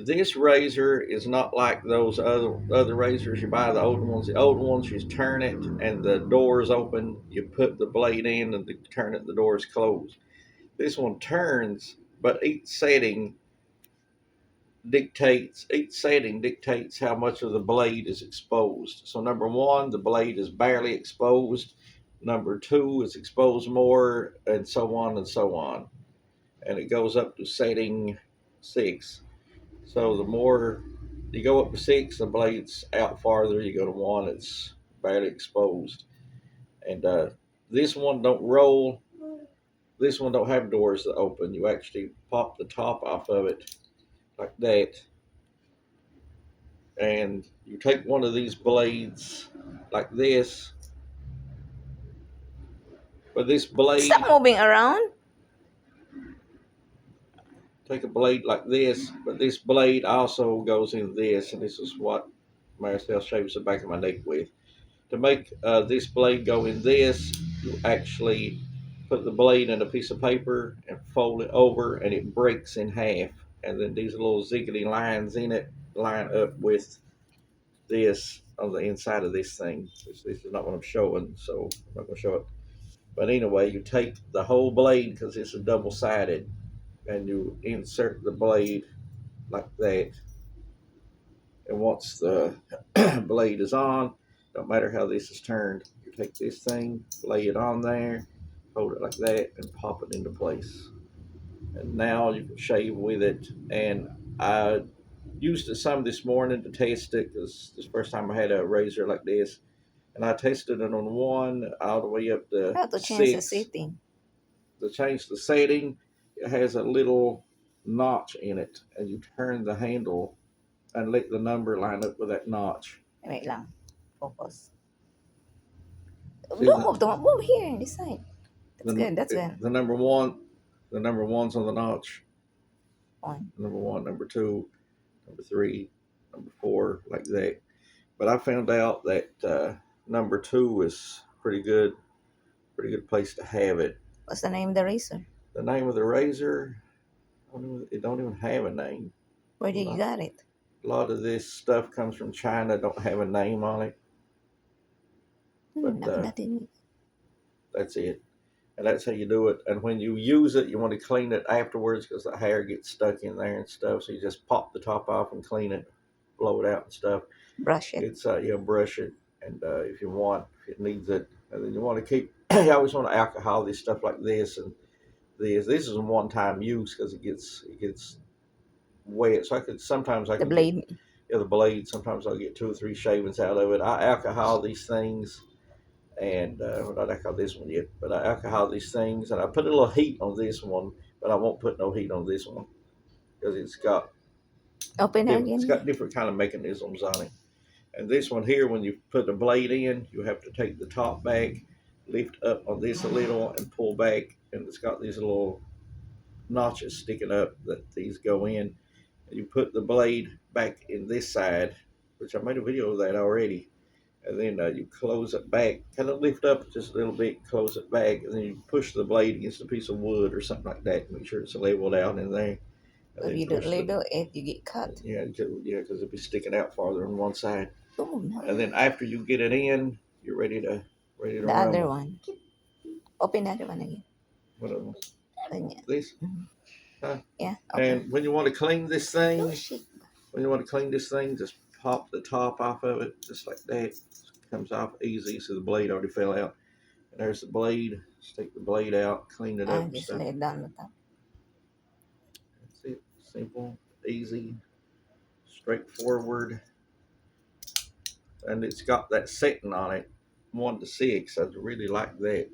This razor is not like those other razors you buy, the older ones. The older ones, you turn it and the door is open. You put the blade in and you turn it, the door is closed. This one turns, but each setting dictates how much of the blade is exposed. So number one, the blade is barely exposed. Number two is exposed more, and so on and so on. And it goes up to setting 6. So the more you go up to 6, the blade's out farther. You go to 1, it's barely exposed. And this one don't roll. This one don't have doors that open. You actually pop the top off of it like that, and you take one of these blades like this. But this Stop blade, moving around. take a blade like this, but this blade also goes in this, and this is what Maricel shaves the back of my neck with. To make this blade go in this, you actually put the blade in a piece of paper and fold it over, and it breaks in half. And then these little ziggly lines in it line up with this on the inside of this thing. This is not what I'm showing, so I'm not going to show it. But anyway, you take the whole blade because it's a double sided, and you insert the blade like that. And once the blade is on, don't matter how this is turned, you take this thing, lay it on there, hold it like that, and pop it into place. And now you can shave with it. And I used it some this morning to test it because this is the first time I had a razor like this. And I tested it on 1 all the way up to How to change the 6. setting? To change the setting, it has a little notch in it, and you turn the handle and let the number line up with that notch. Wait lang. Focus. See Don't move. Don't move here in this side. That's the good. That's good. the number one, the number one's on the notch. One. Number 1, number 2, number 3, number 4, like that. But I found out that number 2 is pretty good place to have it. What's the name of the razor? The name of the razor, it don't even have a name. Where did you got it? A lot of this stuff comes from China, don't have a name on it, but that's it. And that's how you do it. And when you use it, you want to clean it afterwards because the hair gets stuck in there and stuff. So you just pop the top off and clean it, blow it out and stuff. Brush it. It's you brush it, and if you want, if it needs it, and then you want to keep. You always want to alcohol this stuff like this and this. This is a one-time use because it gets wet. So sometimes I The can blade. the blade. Sometimes I'll get 2 or 3 shavings out of it. I alcohol these things, and not alcohol this one yet, but I alcohol these things, and I put a little heat on this one, but I won't put no heat on this one because Open it it's again. got different kind of mechanisms on it. And this one here, when you put the blade in, you have to take the top back, lift up on this a little, and pull back, and it's got these little notches sticking up that these go in. And you put the blade back in this side, which I made a video of that already. And then you close it back, kind of lift up just a little bit, close it back, and then you push the blade against a piece of wood or something like that to make sure it's leveled out in there. If you don't label it, you get cut. Yeah, because it'll be sticking out farther on one side. Oh no. And then after you get it in, you're ready to The run other it. one. Open the other one again. What else? Yeah. This? Mhm. Huh? Yeah. Open. And when you want to clean this thing, Oh shit. just pop the top off of it, just like that. It comes off easy, so the blade already fell out. And there's the blade. Just take the blade out, clean it up and Just stuff. lay it down the top. That's it. Simple, easy, straightforward. And it's got that setting on it, 1 to 6. I really like that.